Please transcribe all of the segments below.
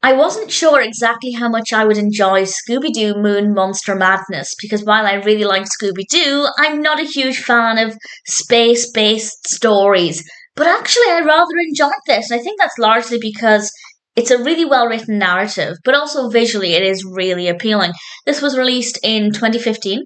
I wasn't sure exactly how much I would enjoy Scooby-Doo Moon Monster Madness because while I really like Scooby-Doo, I'm not a huge fan of space-based stories. But actually, I rather enjoyed this, and I think that's largely because it's a really well-written narrative, but also visually it is really appealing. This was released in 2015.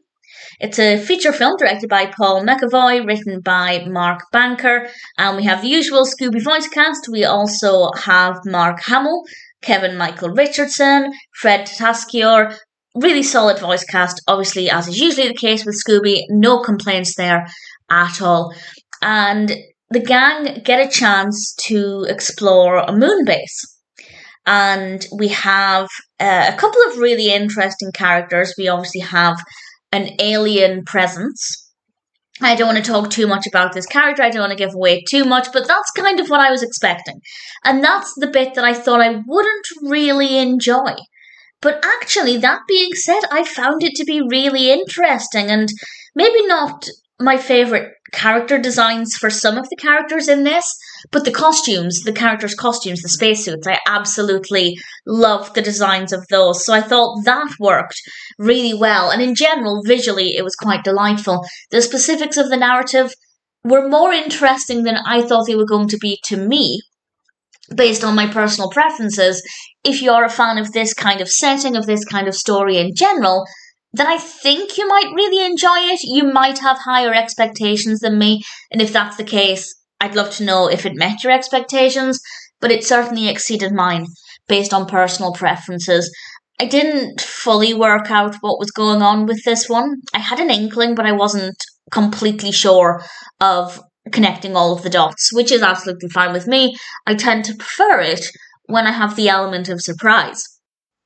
It's a feature film directed by Paul McEvoy, written by Mark Banker, and we have the usual Scooby voice cast. We also have Mark Hamill, Kevin Michael Richardson, Fred Tatasciore. Really solid voice cast, obviously, as is usually the case with Scooby. No complaints there at all. And the gang get a chance to explore a moon base. And we have a couple of really interesting characters. We obviously have an alien presence. I don't want to talk too much about this character, I don't want to give away too much, but that's kind of what I was expecting. And that's the bit that I thought I wouldn't really enjoy. But actually, that being said, I found it to be really interesting, and maybe not my favourite character designs for some of the characters in this, but the costumes, the characters' costumes, the spacesuits, I absolutely loved the designs of those. So I thought that worked really well. And in general, visually, it was quite delightful. The specifics of the narrative were more interesting than I thought they were going to be to me, based on my personal preferences. If you're a fan of this kind of setting, of this kind of story in general, then I think you might really enjoy it. You might have higher expectations than me, and if that's the case, I'd love to know if it met your expectations, but it certainly exceeded mine based on personal preferences. I didn't fully work out what was going on with this one. I had an inkling, but I wasn't completely sure of connecting all of the dots, which is absolutely fine with me. I tend to prefer it when I have the element of surprise.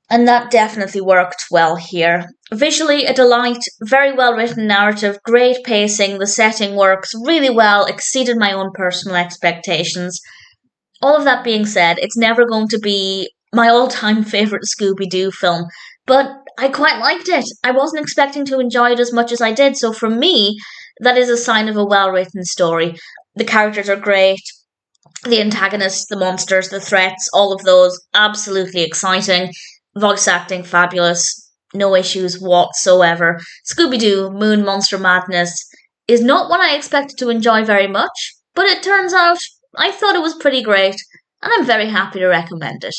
And that definitely worked well here. Visually, a delight, very well written narrative, great pacing, the setting works really well, exceeded my own personal expectations. All of that being said, it's never going to be my all-time favourite Scooby-Doo film, but I quite liked it. I wasn't expecting to enjoy it as much as I did, so for me, that is a sign of a well-written story. The characters are great, the antagonists, the monsters, the threats, all of those, absolutely exciting. Voice acting, fabulous. No issues whatsoever. Scooby-Doo, Moon Monster Madness is not one I expected to enjoy very much, but it turns out I thought it was pretty great, and I'm very happy to recommend it.